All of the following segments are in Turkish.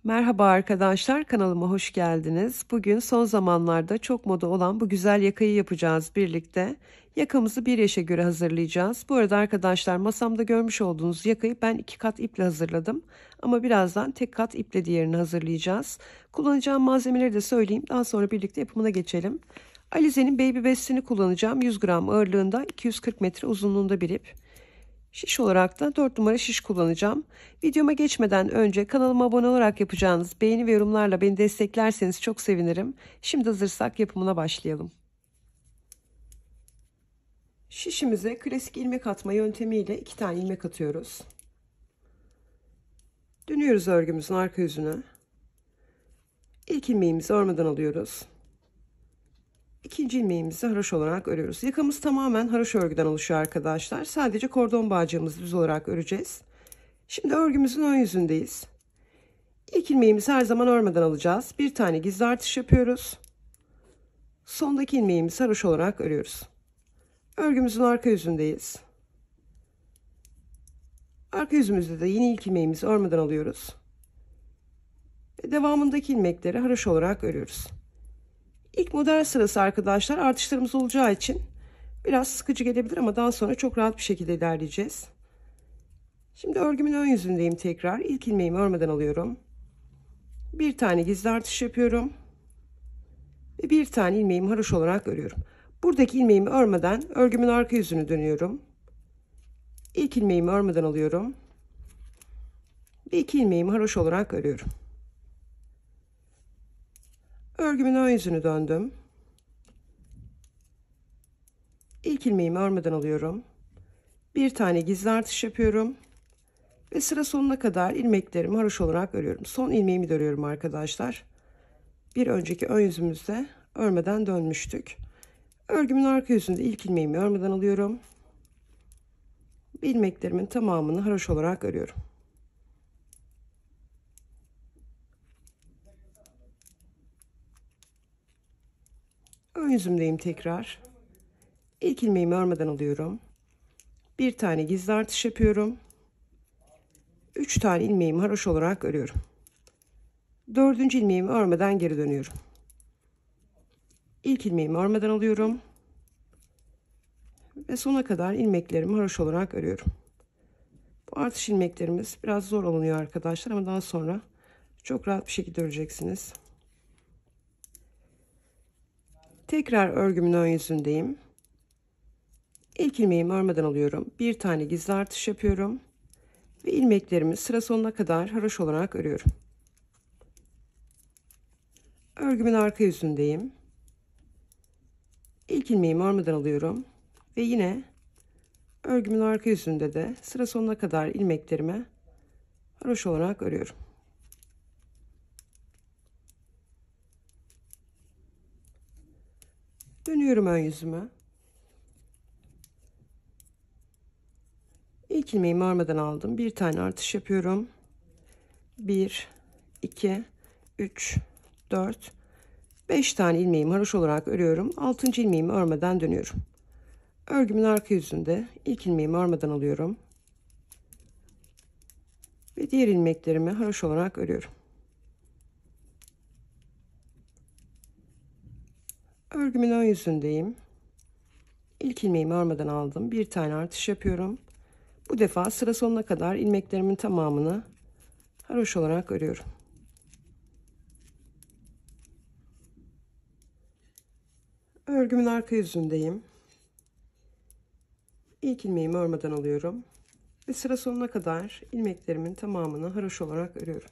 Merhaba arkadaşlar, kanalıma hoş geldiniz. Bugün son zamanlarda çok moda olan bu güzel yakayı yapacağız birlikte. Yakamızı bir yaşa göre hazırlayacağız. Bu arada arkadaşlar masamda görmüş olduğunuz yakayı ben 2 kat iple hazırladım. Ama birazdan tek kat iple diğerini hazırlayacağız. Kullanacağım malzemeleri de söyleyeyim. Daha sonra birlikte yapımına geçelim. Alize'nin Baby Best'ini kullanacağım. 100 gram ağırlığında 240 metre uzunluğunda bir ip. Şiş olarak da 4 numara şiş kullanacağım. Videoma geçmeden önce kanalıma abone olarak yapacağınız beğeni ve yorumlarla beni desteklerseniz çok sevinirim. Şimdi hazırsak yapımına başlayalım. Şişimize klasik ilmek atma yöntemiyle 2 tane ilmek atıyoruz. Dönüyoruz örgümüzün arka yüzüne. İlk ilmeğimizi örmeden alıyoruz. İkinci ilmeğimizi haroşa olarak örüyoruz. Yakamız tamamen haroşa örgüden oluşuyor arkadaşlar. Sadece kordon bağcığımızı düz olarak öreceğiz. Şimdi örgümüzün ön yüzündeyiz. İlk ilmeğimizi her zaman örmeden alacağız. Bir tane gizli artış yapıyoruz. Sondaki ilmeğimizi haroşa olarak örüyoruz. Örgümüzün arka yüzündeyiz. Arka yüzümüzde de yine ilk ilmeğimizi örmeden alıyoruz. Ve devamındaki ilmekleri haroşa olarak örüyoruz. İlk model sırası arkadaşlar artışlarımız olacağı için biraz sıkıcı gelebilir ama daha sonra çok rahat bir şekilde ilerleyeceğiz. Şimdi örgümün ön yüzündeyim tekrar. İlk ilmeğimi örmeden alıyorum. Bir tane gizli artış yapıyorum. Ve bir tane ilmeğimi haroşa olarak örüyorum. Buradaki ilmeğimi örmeden örgümün arka yüzünü dönüyorum. İlk ilmeğimi örmeden alıyorum. Ve iki ilmeğimi haroşa olarak örüyorum. Örgümün ön yüzünü döndüm. İlk ilmeğimi örmeden alıyorum. Bir tane gizli artış yapıyorum. Ve sıra sonuna kadar ilmeklerimi haroşa olarak örüyorum. Son ilmeğimi de örüyorum arkadaşlar. Bir önceki ön yüzümüzde örmeden dönmüştük. Örgümün arka yüzünde ilk ilmeğimi örmeden alıyorum. İlmeklerimin tamamını haroşa olarak örüyorum. Ön yüzümdeyim tekrar. İlk ilmeğimi örmeden alıyorum. Bir tane gizli artış yapıyorum. 3 tane ilmeğimi haroşa olarak örüyorum. Dördüncü ilmeğimi örmeden geri dönüyorum. İlk ilmeğimi örmeden alıyorum. Ve sona kadar ilmeklerimi haroşa olarak örüyorum. Bu artış ilmeklerimiz biraz zor alınıyor arkadaşlar ama daha sonra çok rahat bir şekilde öreceksiniz. Tekrar örgümün ön yüzündeyim. İlk ilmeğimi örmeden alıyorum. Bir tane gizli artış yapıyorum. Ve ilmeklerimi sıra sonuna kadar haroşa olarak örüyorum. Örgümün arka yüzündeyim. İlk ilmeğimi örmeden alıyorum. Ve yine örgümün arka yüzünde de sıra sonuna kadar ilmeklerimi haroşa olarak örüyorum. Dönüyorum ön yüzüme. İlk ilmeğimi örmeden aldım. Bir tane artış yapıyorum. 1, 2, 3, 4, 5 tane ilmeğimi haroşa olarak örüyorum. 6. ilmeğimi örmeden dönüyorum. Örgümün arka yüzünde ilk ilmeğimi örmeden alıyorum. Ve diğer ilmeklerimi haroşa olarak örüyorum. Örgümün ön yüzündeyim. İlk ilmeğimi örmeden aldım. Bir tane artış yapıyorum. Bu defa sıra sonuna kadar ilmeklerimin tamamını haroşa olarak örüyorum. Örgümün arka yüzündeyim. İlk ilmeğimi örmeden alıyorum. Ve sıra sonuna kadar ilmeklerimin tamamını haroşa olarak örüyorum.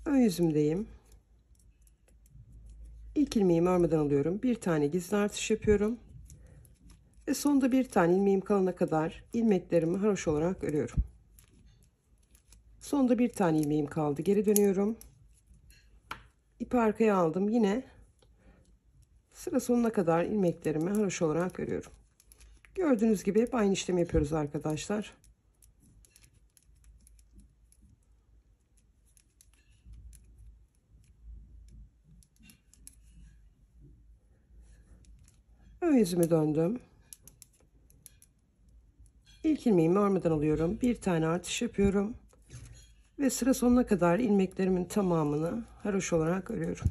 Ön yüzümdeyim. İlk ilmeğimi örmeden alıyorum. Bir tane gizli artış yapıyorum. Ve sonda bir tane ilmeğim kalana kadar ilmeklerimi haroşa olarak örüyorum. Sonda bir tane ilmeğim kaldı. Geri dönüyorum. İpi arkaya aldım. Yine sıra sonuna kadar ilmeklerimi haroşa olarak örüyorum. Gördüğünüz gibi hep aynı işlemi yapıyoruz arkadaşlar. Ön yüzümü döndüm. İlk ilmeğimi örmeden alıyorum. Bir tane artış yapıyorum. Ve sıra sonuna kadar ilmeklerimin tamamını haroşa olarak örüyorum.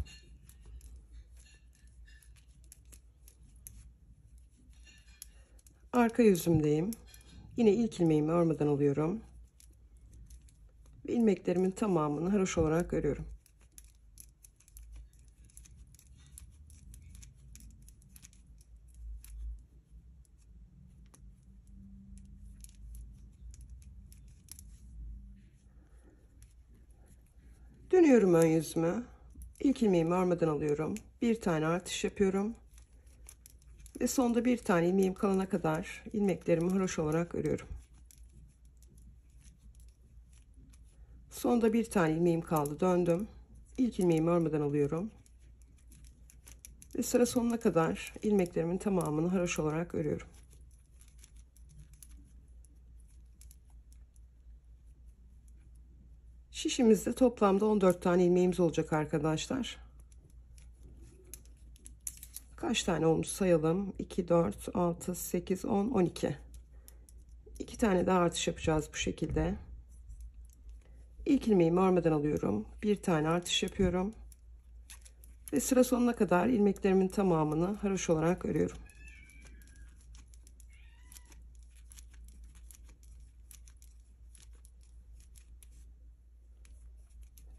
Arka yüzümdeyim. Yine ilk ilmeğimi örmeden alıyorum. Ve ilmeklerimin tamamını haroşa olarak örüyorum. Dönüyorum ön yüzüme. İlk ilmeğimi örmeden alıyorum. Bir tane artış yapıyorum. Ve sonda bir tane ilmeğim kalana kadar ilmeklerimi haroşa olarak örüyorum. Sonda bir tane ilmeğim kaldı. Döndüm. İlk ilmeğimi örmeden alıyorum. Ve sıra sonuna kadar ilmeklerimin tamamını haroşa olarak örüyorum. Şişimizde toplamda 14 tane ilmeğimiz olacak arkadaşlar. Kaç tane olmuş sayalım. 2, 4, 6, 8, 10, 12. 2 tane daha artış yapacağız bu şekilde. İlk ilmeğimi örmeden alıyorum. Bir tane artış yapıyorum. Ve sıra sonuna kadar ilmeklerimin tamamını haroşa olarak örüyorum.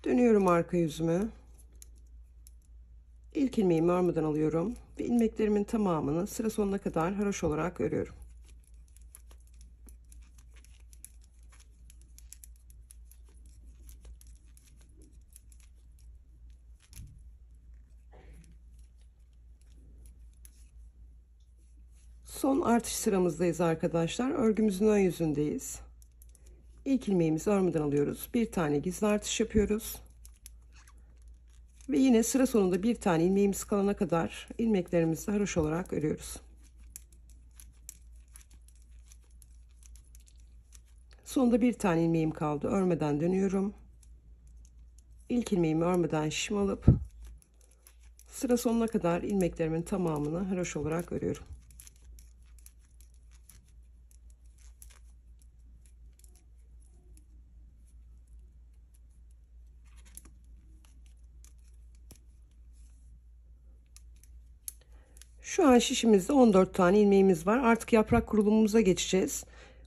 Dönüyorum arka yüzümü. İlk ilmeğimi örmeden alıyorum ve ilmeklerimin tamamını sıra sonuna kadar haroşa olarak örüyorum. Son artış sıramızdayız arkadaşlar. Örgümüzün ön yüzündeyiz. İlk ilmeğimizi örmeden alıyoruz. Bir tane gizli artış yapıyoruz. Ve yine sıra sonunda bir tane ilmeğimiz kalana kadar ilmeklerimizi haroşa olarak örüyoruz. Sonunda bir tane ilmeğim kaldı. Örmeden dönüyorum. İlk ilmeğimi örmeden şişim alıp sıra sonuna kadar ilmeklerimin tamamını haroşa olarak örüyorum. Şu an şişimizde 14 tane ilmeğimiz var. Artık yaprak kurulumumuza geçeceğiz.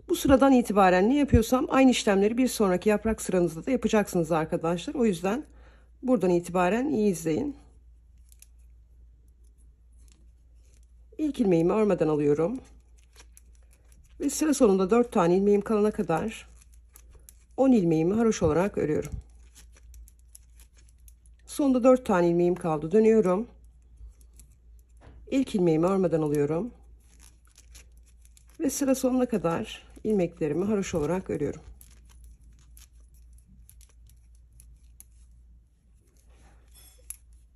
Bu sıradan itibaren ne yapıyorsam aynı işlemleri bir sonraki yaprak sıranızda da yapacaksınız arkadaşlar. O yüzden buradan itibaren iyi izleyin. İlk ilmeğimi örmeden alıyorum. Ve sıra sonunda 4 tane ilmeğim kalana kadar 10 ilmeğimi haroşa olarak örüyorum. Sonunda 4 tane ilmeğim kaldı. Dönüyorum. İlk ilmeğimi örmeden alıyorum. Ve sıra sonuna kadar ilmeklerimi haroşa olarak örüyorum.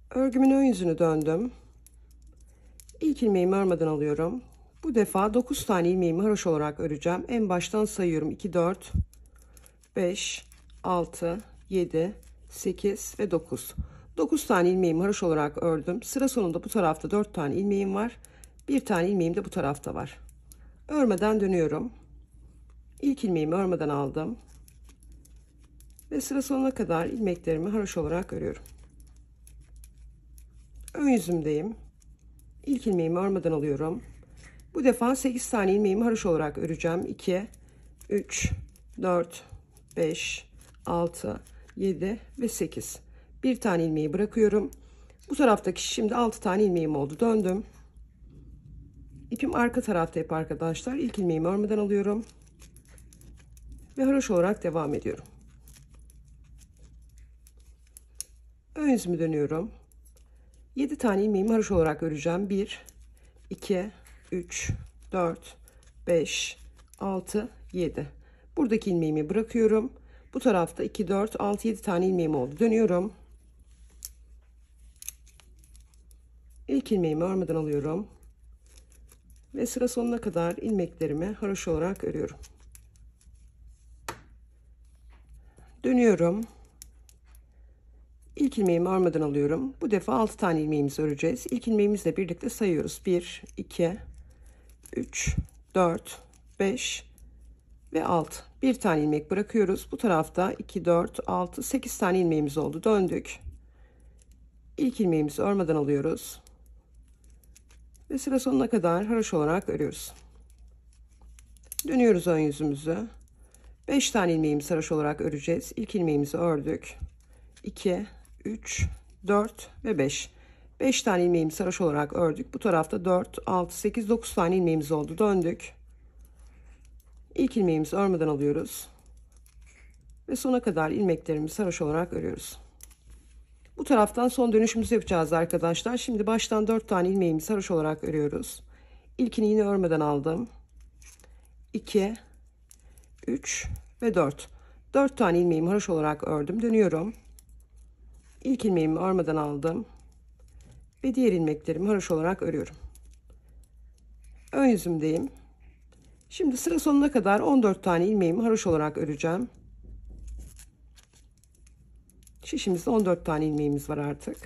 Örgümün ön yüzünü döndüm. İlk ilmeğimi örmeden alıyorum. Bu defa 9 tane ilmeğimi haroşa olarak öreceğim. En baştan sayıyorum. 2, 4, 5, 6, 7, 8 ve 9. 9 tane ilmeğimi haroşa olarak ördüm. Sıra sonunda bu tarafta 4 tane ilmeğim var. Bir tane ilmeğim de bu tarafta var. Örmeden dönüyorum. İlk ilmeğimi örmeden aldım. Ve sıra sonuna kadar ilmeklerimi haroşa olarak örüyorum. Ön yüzümdeyim. İlk ilmeğimi örmeden alıyorum. Bu defa 8 tane ilmeğimi haroşa olarak öreceğim. 2, 3, 4, 5, 6, 7 ve 8. Bir tane ilmeği bırakıyorum. Bu taraftaki şimdi 6 tane ilmeğim oldu. Döndüm. İpim arka tarafta hep arkadaşlar. İlk ilmeğimi örmeden alıyorum. Ve haroşa olarak devam ediyorum. Ön yüzümü dönüyorum. 7 tane ilmeğimi haroşa olarak öreceğim. 1, 2, 3, 4, 5, 6, 7. Buradaki ilmeğimi bırakıyorum. Bu tarafta 2, 4, 6, 7 tane ilmeğim oldu. Dönüyorum. İlk ilmeğimi örmeden alıyorum. Ve sıra sonuna kadar ilmeklerimi haroşa olarak örüyorum. Dönüyorum. İlk ilmeğimi örmeden alıyorum. Bu defa 6 tane ilmeğimizi öreceğiz. İlk ilmeğimizle birlikte sayıyoruz. 1, 2, 3, 4, 5 ve alt. Bir tane ilmek bırakıyoruz. Bu tarafta 2, 4, 6, 8 tane ilmeğimiz oldu. Döndük. İlk ilmeğimizi örmeden alıyoruz. Ve sıra sonuna kadar haroşa olarak örüyoruz. Dönüyoruz ön yüzümüzü. 5 tane ilmeğimizi haroşa olarak öreceğiz. İlk ilmeğimizi ördük. 2, 3, 4 ve 5. 5 tane ilmeğimizi haroşa olarak ördük. Bu tarafta 4, 6, 8, 9 tane ilmeğimiz oldu. Döndük. İlk ilmeğimizi örmeden alıyoruz. Ve sona kadar ilmeklerimizi haroşa olarak örüyoruz. Bu taraftan son dönüşümüzü yapacağız arkadaşlar. Şimdi baştan 4 tane ilmeğimizi haroşa olarak örüyoruz. İlkini yine örmeden aldım. 2, 3 ve 4. 4 tane ilmeğimi haroşa olarak ördüm. Dönüyorum. İlk ilmeğimi örmeden aldım. Ve diğer ilmeklerimi haroşa olarak örüyorum. Ön yüzümdeyim. Şimdi sıra sonuna kadar 14 tane ilmeğimi haroşa olarak öreceğim. Şişimizde 14 tane ilmeğimiz var artık.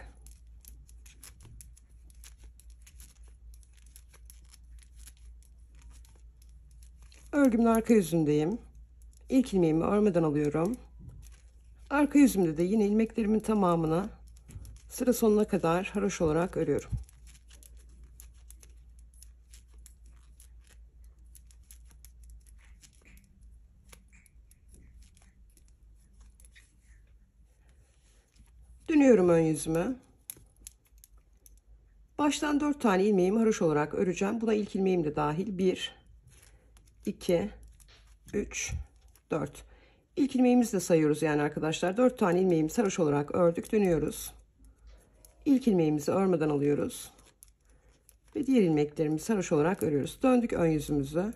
Örgümün arka yüzündeyim. İlk ilmeğimi örmeden alıyorum. Arka yüzümde de yine ilmeklerimin tamamını sıra sonuna kadar haroşa olarak örüyorum. Dönüyorum ön yüzüme. Baştan 4 tane ilmeğimi haroşa olarak öreceğim. Buna ilk ilmeğim de dahil. 1, 2, 3, 4. İlk ilmeğimizi de sayıyoruz yani arkadaşlar. 4 tane ilmeğimizi haroşa olarak ördük. Dönüyoruz. İlk ilmeğimizi örmeden alıyoruz. Ve diğer ilmeklerimizi haroşa olarak örüyoruz. Döndük ön yüzümüzü.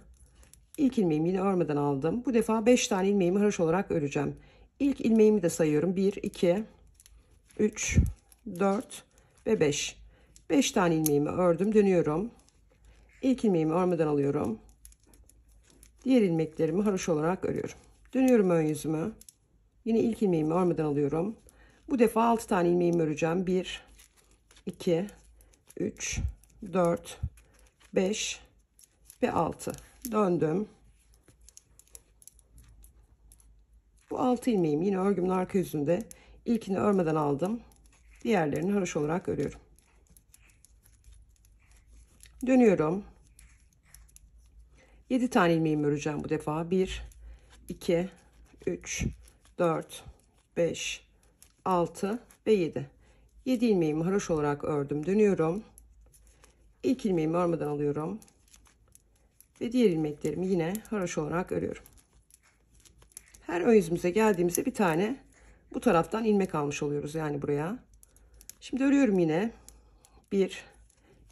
İlk ilmeğimi yine örmeden aldım. Bu defa 5 tane ilmeğimi haroşa olarak öreceğim. İlk ilmeğimi de sayıyorum. 1, 2, 3, 4 ve 5. 5 tane ilmeğimi ördüm. Dönüyorum. İlk ilmeğimi örmeden alıyorum. Diğer ilmeklerimi haroşa olarak örüyorum. Dönüyorum ön yüzümü. Yine ilk ilmeğimi örmeden alıyorum. Bu defa 6 tane ilmeğimi öreceğim. 1, 2, 3, 4, 5 ve 6. Döndüm. Bu 6 ilmeğimi yine örgümün arka yüzünde ilkini örmeden aldım. Diğerlerini haroşa olarak örüyorum. Dönüyorum. 7 tane ilmeğimi öreceğim bu defa. 1, 2, 3, 4, 5, 6 ve 7. 7 ilmeğimi haroşa olarak ördüm. Dönüyorum. İlk ilmeğimi örmeden alıyorum. Ve diğer ilmeklerimi yine haroşa olarak örüyorum. Her ön yüzümüze geldiğimizde bir tane bu taraftan ilmek almış oluyoruz yani buraya. Şimdi örüyorum yine. 1,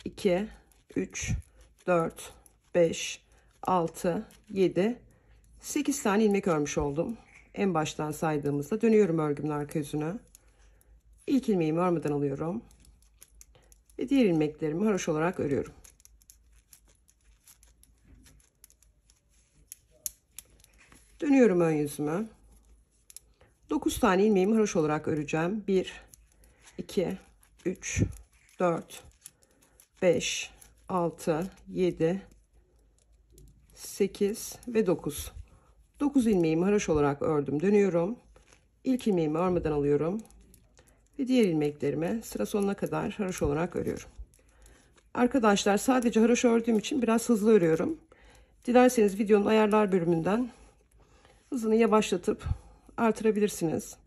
2, 3, 4, 5, 6, 7, 8 tane ilmek örmüş oldum. En baştan saydığımızda dönüyorum örgümün arka yüzüne. İlk ilmeğimi örmeden alıyorum. Ve diğer ilmeklerimi haroşa olarak örüyorum. Dönüyorum ön yüzüme. 9 tane ilmeğimi haroşa olarak öreceğim. 1, 2, 3, 4, 5, 6, 7, 8 ve 9. 9 ilmeğimi haroşa olarak ördüm. Dönüyorum. İlk ilmeğimi örmeden alıyorum. Ve diğer ilmeklerimi sıra sonuna kadar haroşa olarak örüyorum. Arkadaşlar sadece haroşa ördüğüm için biraz hızlı örüyorum. Dilerseniz videonun ayarlar bölümünden hızını yavaşlatıp artırabilirsiniz.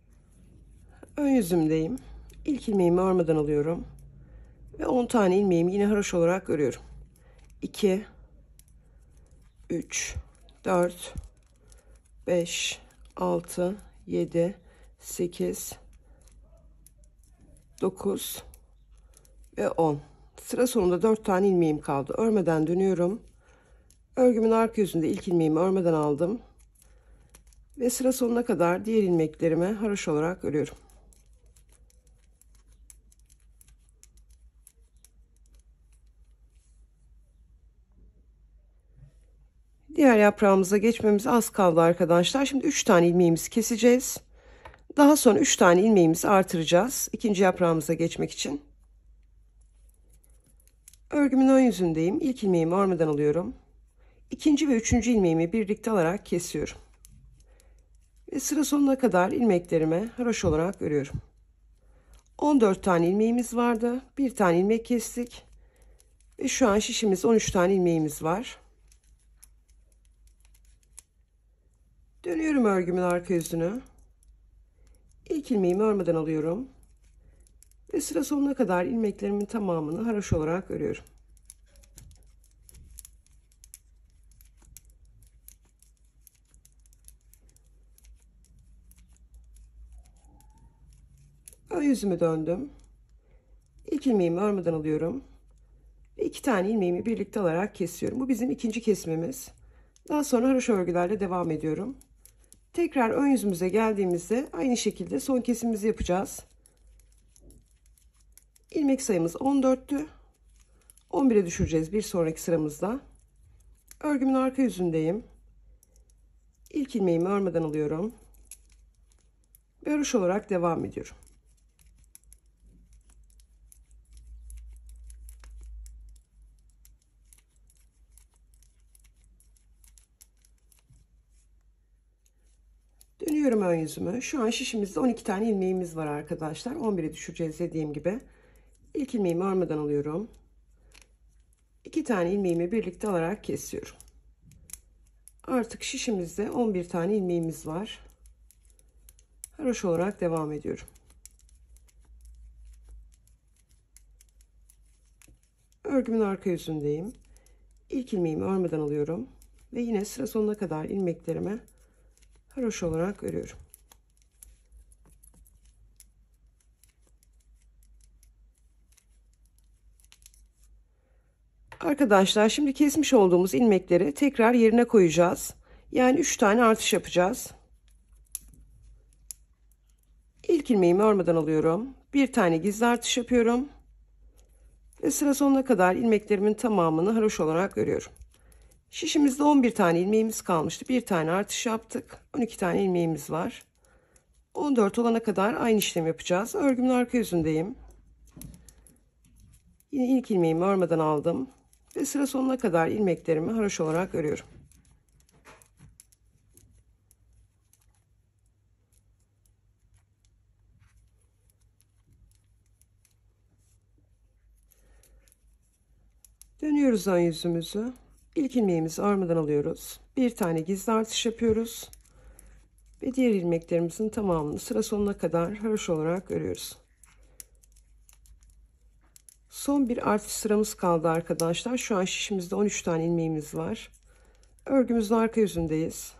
Ön yüzümdeyim. İlk ilmeğimi örmeden alıyorum. Ve 10 tane ilmeğimi yine haroşa olarak örüyorum. 2, 3, 4, 5, 6, 7, 8, 9 ve 10. Sıra sonunda 4 tane ilmeğim kaldı. Örmeden dönüyorum. Örgümün arka yüzünde ilk ilmeğimi örmeden aldım. Ve sıra sonuna kadar diğer ilmeklerimi haroşa olarak örüyorum. Diğer yaprağımıza geçmemiz az kaldı arkadaşlar. Şimdi 3 tane ilmeğimizi keseceğiz. Daha sonra 3 tane ilmeğimizi artıracağız. İkinci yaprağımıza geçmek için. Örgümün ön yüzündeyim. İlk ilmeğimi örmeden alıyorum. İkinci ve üçüncü ilmeğimi birlikte alarak kesiyorum. Ve sıra sonuna kadar ilmeklerimi haroş olarak örüyorum. 14 tane ilmeğimiz vardı. Bir tane ilmek kestik. Ve şu an şişimizde 13 tane ilmeğimiz var. Dönüyorum örgümün arka yüzünü. İlk ilmeğimi örmeden alıyorum. Ve sıra sonuna kadar ilmeklerimin tamamını haroş olarak örüyorum. Ön yüzümü döndüm. İlk ilmeğimi örmeden alıyorum. Ve 2 tane ilmeğimi birlikte alarak kesiyorum. Bu bizim ikinci kesimimiz. Daha sonra haroşa örgülerle devam ediyorum. Tekrar ön yüzümüze geldiğimizde aynı şekilde son kesimimizi yapacağız. İlmek sayımız 14'tü. 11'e düşüreceğiz bir sonraki sıramızda. Örgümün arka yüzündeyim. İlk ilmeğimi örmeden alıyorum. Ve haroş olarak devam ediyorum. Dönüyorum ön yüzümü. Şu an şişimizde 12 tane ilmeğimiz var arkadaşlar. 11'e düşüreceğiz dediğim gibi. İlk ilmeğimi örmeden alıyorum. 2 tane ilmeğimi birlikte alarak kesiyorum. Artık şişimizde 11 tane ilmeğimiz var. Haroş olarak devam ediyorum. Örgümün arka yüzündeyim. İlk ilmeğimi örmeden alıyorum. Ve yine sıra sonuna kadar ilmeklerimi haroş olarak örüyorum. Arkadaşlar şimdi kesmiş olduğumuz ilmekleri tekrar yerine koyacağız. Yani 3 tane artış yapacağız. İlk ilmeğimi örmeden alıyorum. Bir tane gizli artış yapıyorum. Ve sıra sonuna kadar ilmeklerimin tamamını haroş olarak örüyorum. Şişimizde 11 tane ilmeğimiz kalmıştı. Bir tane artış yaptık. 12 tane ilmeğimiz var. 14 olana kadar aynı işlemi yapacağız. Örgümün arka yüzündeyim. Yine ilk ilmeğimi örmeden aldım. Ve sıra sonuna kadar ilmeklerimi haroş olarak örüyorum. Dönüyoruz ön yüzümüzü. İlk ilmeğimizi örmeden alıyoruz. Bir tane gizli artış yapıyoruz. Ve diğer ilmeklerimizin tamamını sıra sonuna kadar haroş olarak örüyoruz. Son bir artış sıramız kaldı arkadaşlar. Şu an şişimizde 13 tane ilmeğimiz var. Örgümüzün arka yüzündeyiz.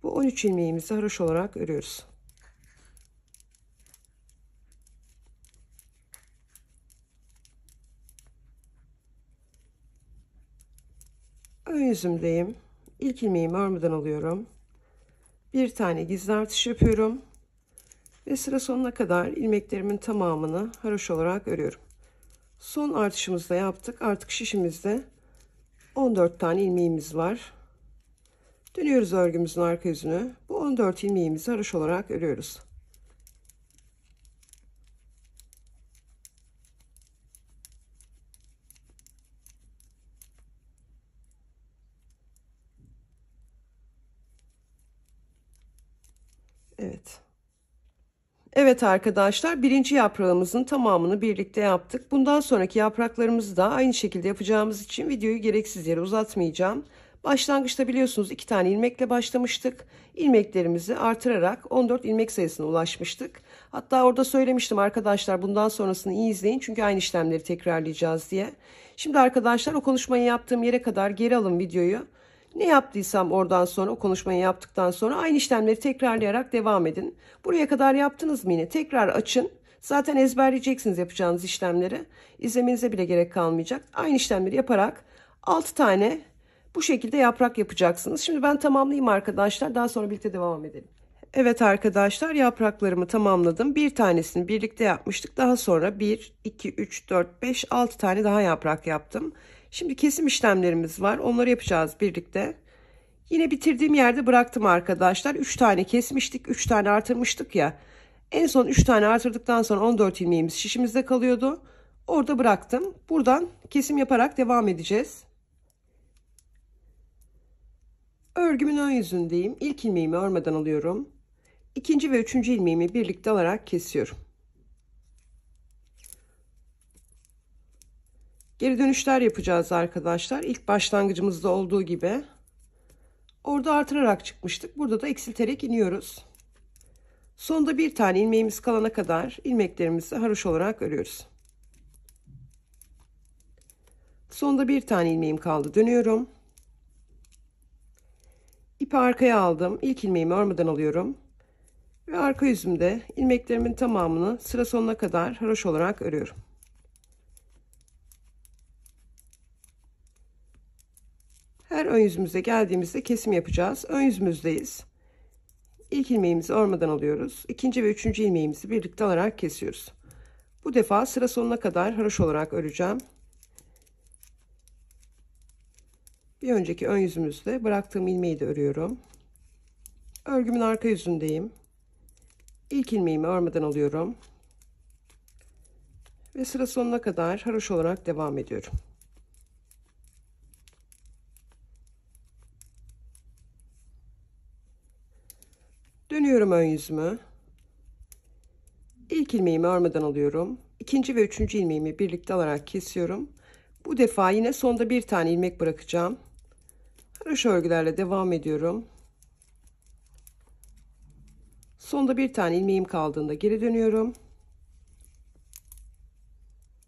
Bu 13 ilmeğimizi haroş olarak örüyoruz. Ön yüzümdeyim. İlk ilmeğimi örmeden alıyorum. Bir tane gizli artış yapıyorum. Ve sıra sonuna kadar ilmeklerimin tamamını haroş olarak örüyorum. Son artışımızı da yaptık. Artık şişimizde 14 tane ilmeğimiz var. Dönüyoruz örgümüzün arka yüzünü. Bu 14 ilmeğimizi haroş olarak örüyoruz. Evet. Evet arkadaşlar, birinci yaprağımızın tamamını birlikte yaptık. Bundan sonraki yapraklarımızı da aynı şekilde yapacağımız için videoyu gereksiz yere uzatmayacağım. Başlangıçta biliyorsunuz 2 tane ilmekle başlamıştık. İlmeklerimizi artırarak 14 ilmek sayısına ulaşmıştık. Hatta orada söylemiştim arkadaşlar, bundan sonrasını iyi izleyin çünkü aynı işlemleri tekrarlayacağız diye. Şimdi arkadaşlar o konuşmayı yaptığım yere kadar geri alın videoyu. Ne yaptıysam oradan sonra, o konuşmayı yaptıktan sonra aynı işlemleri tekrarlayarak devam edin. Buraya kadar yaptınız mı yine? Tekrar açın. Zaten ezberleyeceksiniz yapacağınız işlemleri. İzlemenize bile gerek kalmayacak. Aynı işlemleri yaparak 6 tane bu şekilde yaprak yapacaksınız. Şimdi ben tamamlayayım arkadaşlar. Daha sonra birlikte devam edelim. Evet arkadaşlar, yapraklarımı tamamladım. Bir tanesini birlikte yapmıştık. Daha sonra 1, 2, 3, 4, 5, 6 tane daha yaprak yaptım. Şimdi kesim işlemlerimiz var. Onları yapacağız birlikte. Yine bitirdiğim yerde bıraktım arkadaşlar. 3 tane kesmiştik. 3 tane artırmıştık ya. En son 3 tane artırdıktan sonra 14 ilmeğimiz şişimizde kalıyordu. Orada bıraktım. Buradan kesim yaparak devam edeceğiz. Örgümün ön yüzündeyim. İlk ilmeğimi örmeden alıyorum. İkinci ve üçüncü ilmeğimi birlikte alarak kesiyorum. Geri dönüşler yapacağız arkadaşlar. İlk başlangıcımızda olduğu gibi. Orada artırarak çıkmıştık. Burada da eksilterek iniyoruz. Sonda bir tane ilmeğimiz kalana kadar ilmeklerimizi haroşa olarak örüyoruz. Sonda bir tane ilmeğim kaldı. Dönüyorum. İpi arkaya aldım. İlk ilmeğimi örmeden alıyorum. Ve arka yüzümde ilmeklerimin tamamını sıra sonuna kadar haroşa olarak örüyorum. Her ön yüzümüze geldiğimizde kesim yapacağız. Ön yüzümüzdeyiz. İlk ilmeğimizi örmeden alıyoruz. İkinci ve üçüncü ilmeğimizi birlikte alarak kesiyoruz. Bu defa sıra sonuna kadar haroşa olarak öreceğim. Bir önceki ön yüzümüzde bıraktığım ilmeği de örüyorum. Örgümün arka yüzündeyim. İlk ilmeğimi örmeden alıyorum. Ve sıra sonuna kadar haroşa olarak devam ediyorum. Dönüyorum ön yüzümü. İlk ilmeğimi örmeden alıyorum. İkinci ve üçüncü ilmeğimi birlikte alarak kesiyorum. Bu defa yine sonda bir tane ilmek bırakacağım. Haroşa örgülerle devam ediyorum. Sonda bir tane ilmeğim kaldığında geri dönüyorum.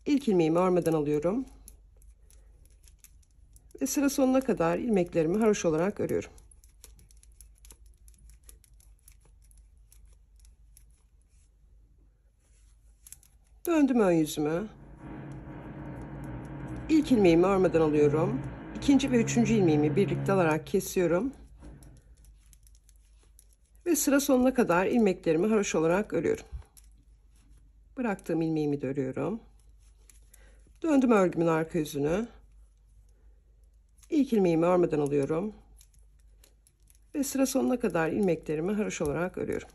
İlk ilmeğimi örmeden alıyorum. Ve sıra sonuna kadar ilmeklerimi haroşa olarak örüyorum. Döndüm ön yüzümü. İlk ilmeğimi örmeden alıyorum. İkinci ve üçüncü ilmeğimi birlikte alarak kesiyorum. Ve sıra sonuna kadar ilmeklerimi haroşa olarak örüyorum. Bıraktığım ilmeğimi de örüyorum. Döndüm örgümün arka yüzünü. İlk ilmeğimi örmeden alıyorum. Ve sıra sonuna kadar ilmeklerimi haroşa olarak örüyorum.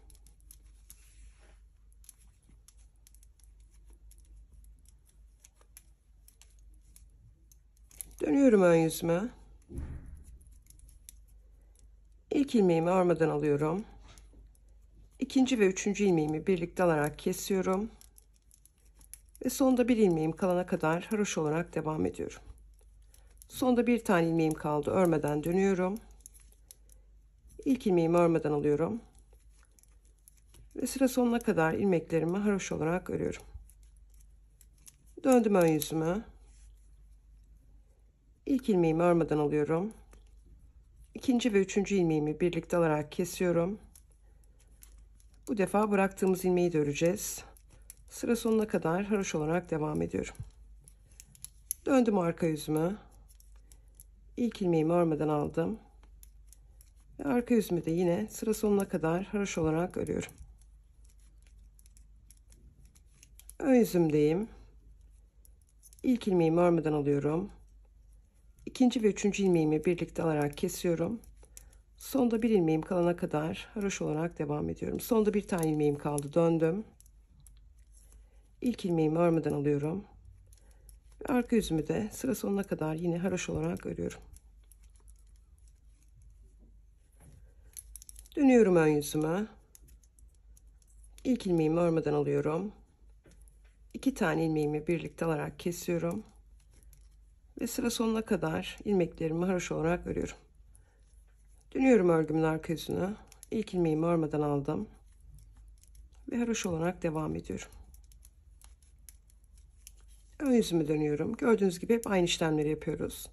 Dönüyorum ön yüzüme. İlk ilmeğimi örmeden alıyorum. İkinci ve üçüncü ilmeğimi birlikte alarak kesiyorum. Ve sonda bir ilmeğim kalana kadar haroşa olarak devam ediyorum. Sonda bir tane ilmeğim kaldı. Örmeden dönüyorum. İlk ilmeğimi örmeden alıyorum. Ve sıra sonuna kadar ilmeklerimi haroşa olarak örüyorum. Döndüm ön yüzüme. İlk ilmeğimi örmeden alıyorum. İkinci ve üçüncü ilmeğimi birlikte alarak kesiyorum. Bu defa bıraktığımız ilmeği de öreceğiz. Sıra sonuna kadar haroşa olarak devam ediyorum. Döndüm arka yüzüme. İlk ilmeğimi örmeden aldım. Ve arka yüzümü de yine sıra sonuna kadar haroşa olarak örüyorum. Ön yüzümdeyim. İlk ilmeğimi örmeden alıyorum. İkinci ve üçüncü ilmeğimi birlikte alarak kesiyorum. Sonda bir ilmeğim kalana kadar haroşa olarak devam ediyorum. Sonda bir tane ilmeğim kaldı. Döndüm. İlk ilmeğimi örmeden alıyorum. Ve arka yüzümü de sıra sonuna kadar yine haroşa olarak örüyorum. Dönüyorum ön yüzüme. İlk ilmeğimi örmeden alıyorum. İki tane ilmeğimi birlikte alarak kesiyorum. Ve sıra sonuna kadar ilmeklerimi haroşa olarak örüyorum. Dönüyorum örgümün arka yüzüne. İlk ilmeğimi örmeden aldım. Ve haroşa olarak devam ediyorum. Ön yüzümü dönüyorum. Gördüğünüz gibi hep aynı işlemleri yapıyoruz.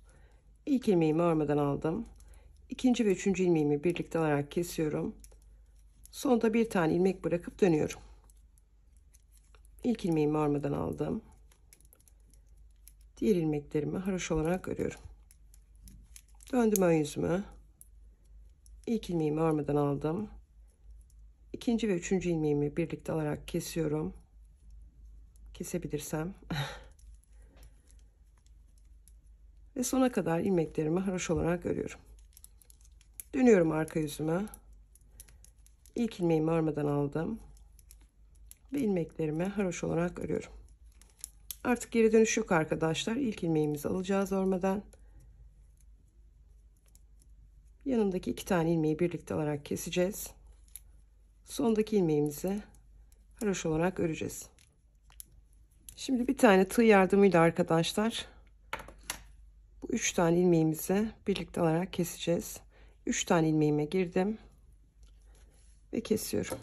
İlk ilmeğimi örmeden aldım. İkinci ve üçüncü ilmeğimi birlikte alarak kesiyorum. Sonda bir tane ilmek bırakıp dönüyorum. İlk ilmeğimi örmeden aldım. Diğer ilmeklerimi haroşa olarak örüyorum. Döndüm ön yüzüme. İlk ilmeğimi örmeden aldım. İkinci ve üçüncü ilmeğimi birlikte alarak kesiyorum. Kesebilirsem. Ve sona kadar ilmeklerimi haroşa olarak örüyorum. Dönüyorum arka yüzüme. İlk ilmeğimi örmeden aldım. Ve ilmeklerimi haroşa olarak örüyorum. Artık geri dönüş yok arkadaşlar. İlk ilmeğimizi alacağız örmeden. Yanındaki 2 tane ilmeği birlikte alarak keseceğiz. Sondaki ilmeğimizi haroşa olarak öreceğiz. Şimdi bir tane tığ yardımıyla arkadaşlar bu 3 tane ilmeğimizi birlikte alarak keseceğiz. 3 tane ilmeğime girdim ve kesiyorum.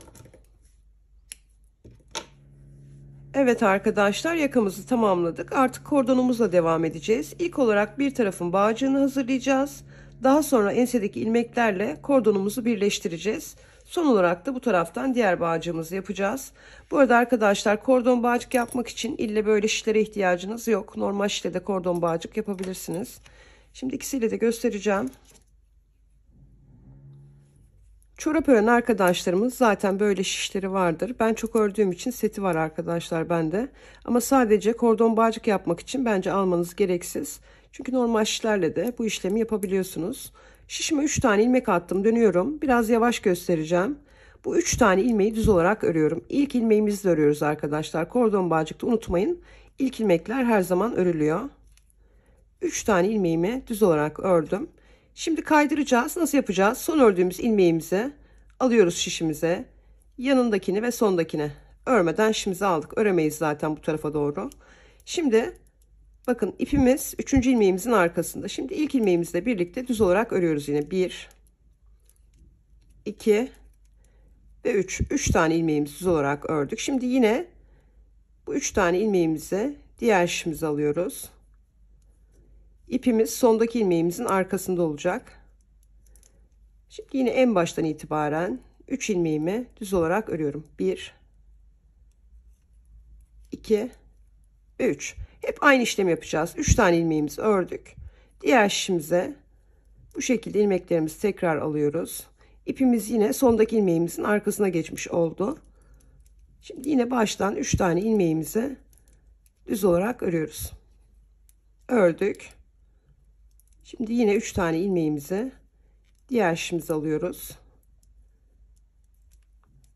Evet arkadaşlar, yakamızı tamamladık. Artık kordonumuzla devam edeceğiz. İlk olarak bir tarafın bağcığını hazırlayacağız. Daha sonra ensedeki ilmeklerle kordonumuzu birleştireceğiz. Son olarak da bu taraftan diğer bağcığımızı yapacağız. Bu arada arkadaşlar, kordon bağcık yapmak için ille böyle şişlere ihtiyacınız yok. Normal şişle de kordon bağcık yapabilirsiniz. Şimdi ikisiyle de göstereceğim. Çorap ören arkadaşlarımız zaten böyle şişleri vardır. Ben çok ördüğüm için seti var arkadaşlar bende. Ama sadece kordon bağcık yapmak için bence almanız gereksiz. Çünkü normal şişlerle de bu işlemi yapabiliyorsunuz. Şişime 3 tane ilmek attım, dönüyorum. Biraz yavaş göstereceğim. Bu 3 tane ilmeği düz olarak örüyorum. İlk ilmeğimizi de örüyoruz arkadaşlar. Kordon bağcıkta unutmayın, İlk ilmekler her zaman örülüyor. 3 tane ilmeğimi düz olarak ördüm. Şimdi kaydıracağız. Nasıl yapacağız? Son ördüğümüz ilmeğimizi alıyoruz şişimize. Yanındakini ve sondakini örmeden şişimizi aldık. Öremeyiz zaten bu tarafa doğru. Şimdi bakın, ipimiz 3. ilmeğimizin arkasında. Şimdi ilk ilmeğimizle birlikte düz olarak örüyoruz yine. 1, 2 ve 3. 3 tane ilmeğimizi düz olarak ördük. Şimdi yine bu 3 tane ilmeğimizi diğer şişimize alıyoruz. İpimiz sondaki ilmeğimizin arkasında olacak. Şimdi yine en baştan itibaren 3 ilmeğimi düz olarak örüyorum. 1, 2 ve 3. Hep aynı işlemi yapacağız. 3 tane ilmeğimizi ördük. Diğer şişimize bu şekilde ilmeklerimizi tekrar alıyoruz. İpimiz yine sondaki ilmeğimizin arkasına geçmiş oldu. Şimdi yine baştan 3 tane ilmeğimizi düz olarak örüyoruz. Ördük. Şimdi yine 3 tane ilmeğimizi diğer şişimize alıyoruz.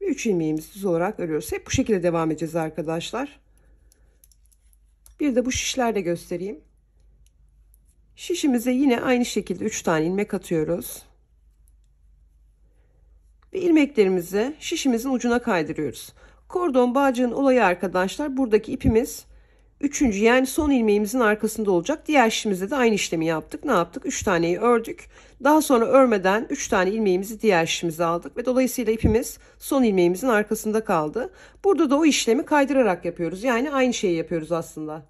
3 ilmeğimizi düz olarak örüyoruz. Hep bu şekilde devam edeceğiz arkadaşlar. Bir de bu şişlerle göstereyim. Şişimize yine aynı şekilde 3 tane ilmek atıyoruz. Ve ilmeklerimizi şişimizin ucuna kaydırıyoruz. Kordon bağcığın olayı arkadaşlar, buradaki ipimiz 3. yani son ilmeğimizin arkasında olacak. Diğer şişimizde de aynı işlemi yaptık. Ne yaptık? 3 taneyi ördük. Daha sonra örmeden 3 tane ilmeğimizi diğer şişimize aldık ve dolayısıyla ipimiz son ilmeğimizin arkasında kaldı. Burada da o işlemi kaydırarak yapıyoruz. Yani aynı şeyi yapıyoruz aslında.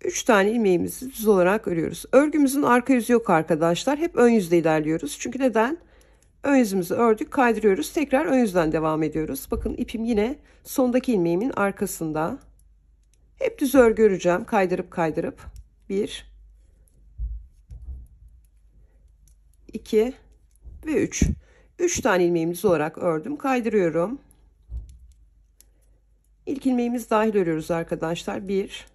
3 tane ilmeğimizi düz olarak örüyoruz. Örgümüzün arka yüzü yok arkadaşlar. Hep ön yüzde ilerliyoruz. Çünkü neden? Ön yüzümüzü ördük, kaydırıyoruz. Tekrar ön yüzden devam ediyoruz. Bakın, ipim yine sondaki ilmeğimin arkasında. Hep düz örgü öreceğim. Kaydırıp kaydırıp. 1, 2 ve 3. 3 tane ilmeğimi düz olarak ördüm. Kaydırıyorum. İlk ilmeğimiz dahil örüyoruz arkadaşlar. 1,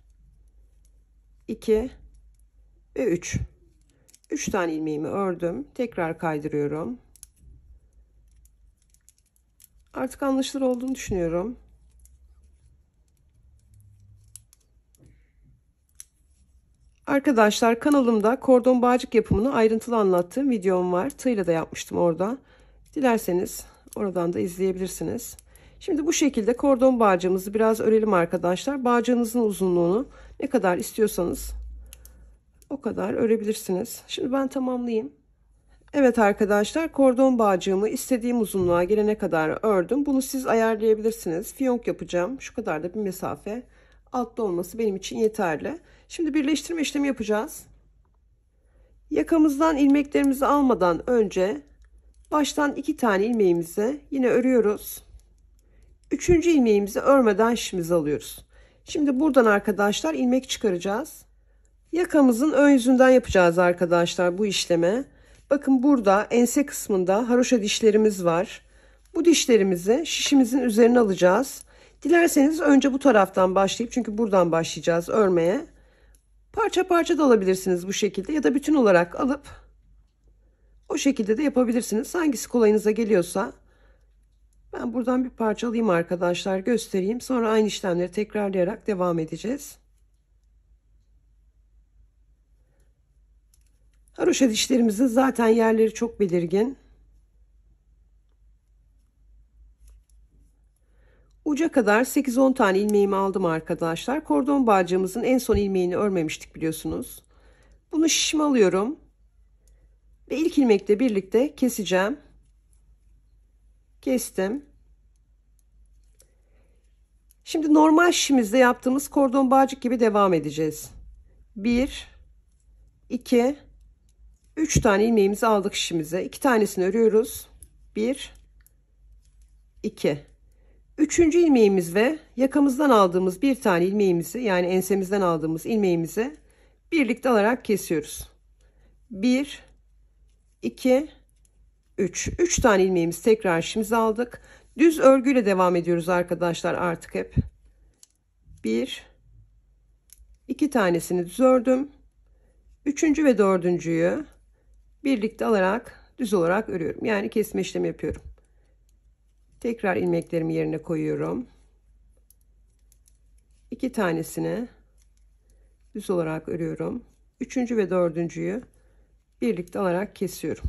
2 ve 3. 3 tane ilmeğimi ördüm. Tekrar kaydırıyorum. Artık anlaşılır olduğunu düşünüyorum. Arkadaşlar, kanalımda kordon bağcık yapımını ayrıntılı anlattığım videom var. Tığla da yapmıştım orada. Dilerseniz oradan da izleyebilirsiniz. Şimdi bu şekilde kordon bağcığımızı biraz örelim arkadaşlar. Bağcığınızın uzunluğunu ne kadar istiyorsanız o kadar örebilirsiniz. Şimdi ben tamamlayayım. Evet arkadaşlar, kordon bağcığımı istediğim uzunluğa gelene kadar ördüm. Bunu siz ayarlayabilirsiniz. Fiyonk yapacağım. Şu kadar da bir mesafe. Altta olması benim için yeterli. Şimdi birleştirme işlemi yapacağız. Yakamızdan ilmeklerimizi almadan önce baştan 2 tane ilmeğimizi yine örüyoruz. 3. ilmeğimizi örmeden şişimizi alıyoruz. Şimdi buradan arkadaşlar ilmek çıkaracağız. Yakamızın ön yüzünden yapacağız arkadaşlar bu işlemi. Bakın, burada ense kısmında haroşa dişlerimiz var. Bu dişlerimizi şişimizin üzerine alacağız. Dilerseniz önce bu taraftan başlayıp, çünkü buradan başlayacağız örmeye. Parça parça da alabilirsiniz bu şekilde, ya da bütün olarak alıp o şekilde de yapabilirsiniz. Hangisi kolayınıza geliyorsa. Ben buradan bir parça alayım arkadaşlar, göstereyim. Sonra aynı işlemleri tekrarlayarak devam edeceğiz. Haroşa dişlerimizin zaten yerleri çok belirgin. Uca kadar 8-10 tane ilmeğimi aldım arkadaşlar. Kordon bağcığımızın en son ilmeğini örmemiştik biliyorsunuz. Bunu şişime alıyorum. Ve ilk ilmekle birlikte keseceğim. Kestim. Şimdi normal şişimizde yaptığımız kordon bağcık gibi devam edeceğiz. 1, 2, 3 tane ilmeğimizi aldık şişimize. 2 tanesini örüyoruz. 1, 2. Üçüncü ilmeğimiz ve yakamızdan aldığımız bir tane ilmeğimizi, yani ensemizden aldığımız ilmeğimizi birlikte alarak kesiyoruz. 1, 2, 3. 3 tane ilmeğimizi tekrar şişimize aldık. Düz örgüyle devam ediyoruz arkadaşlar artık hep. 1, 2 tanesini düz ördüm. Üçüncü ve dördüncüyü birlikte alarak düz olarak örüyorum. Yani kesme işlemi yapıyorum. Tekrar ilmeklerimi yerine koyuyorum. 2 tanesini düz olarak örüyorum. Üçüncü ve dördüncüyü birlikte alarak kesiyorum.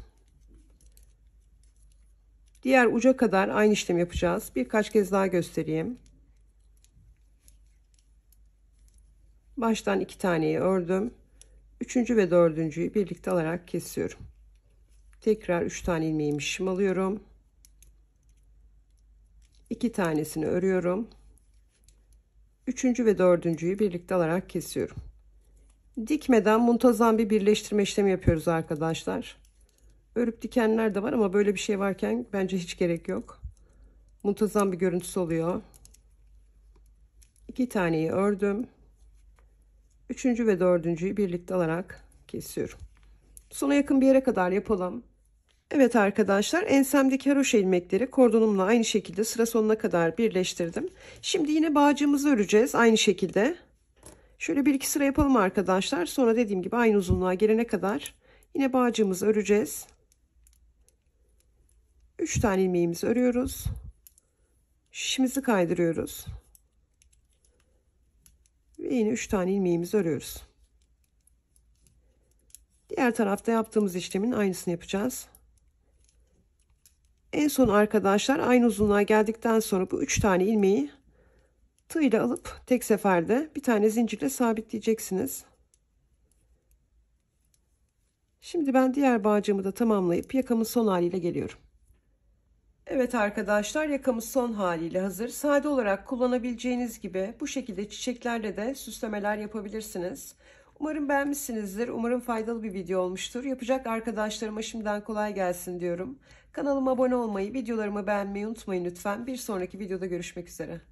Diğer uca kadar aynı işlemi yapacağız. Birkaç kez daha göstereyim. Baştan 2 taneyi ördüm. Üçüncü ve dördüncüyü birlikte alarak kesiyorum. Tekrar 3 tane ilmeğimi şişim alıyorum. 2 tanesini örüyorum. Üçüncü ve dördüncüyü birlikte alarak kesiyorum. Dikmeden muntazam bir birleştirme işlemi yapıyoruz arkadaşlar. Örüp dikenler de var ama böyle bir şey varken bence hiç gerek yok. Muntazam bir görüntüsü oluyor. 2 taneyi ördüm. Üçüncü ve dördüncüyü birlikte alarak kesiyorum. Sona yakın bir yere kadar yapalım. Evet arkadaşlar, ensemdeki haroşa ilmekleri kordonumla aynı şekilde sıra sonuna kadar birleştirdim. Şimdi yine bağcığımızı öreceğiz aynı şekilde. Şöyle 1-2 sıra yapalım arkadaşlar. Sonra dediğim gibi aynı uzunluğa gelene kadar yine bağcığımızı öreceğiz. 3 tane ilmeğimizi örüyoruz. Şişimizi kaydırıyoruz. Ve yine 3 tane ilmeğimizi örüyoruz. Diğer tarafta yaptığımız işlemin aynısını yapacağız. En son arkadaşlar aynı uzunluğa geldikten sonra bu 3 tane ilmeği tığ ile alıp tek seferde bir tane zincirle sabitleyeceksiniz. Şimdi ben diğer bağcığımı da tamamlayıp yakamın son haliyle geliyorum. Evet arkadaşlar, yakamız son haliyle hazır. Sade olarak kullanabileceğiniz gibi bu şekilde çiçeklerle de süslemeler yapabilirsiniz. Umarım beğenmişsinizdir. Umarım faydalı bir video olmuştur. Yapacak arkadaşlarıma şimdiden kolay gelsin diyorum. Kanalıma abone olmayı, videolarımı beğenmeyi unutmayın lütfen. Bir sonraki videoda görüşmek üzere.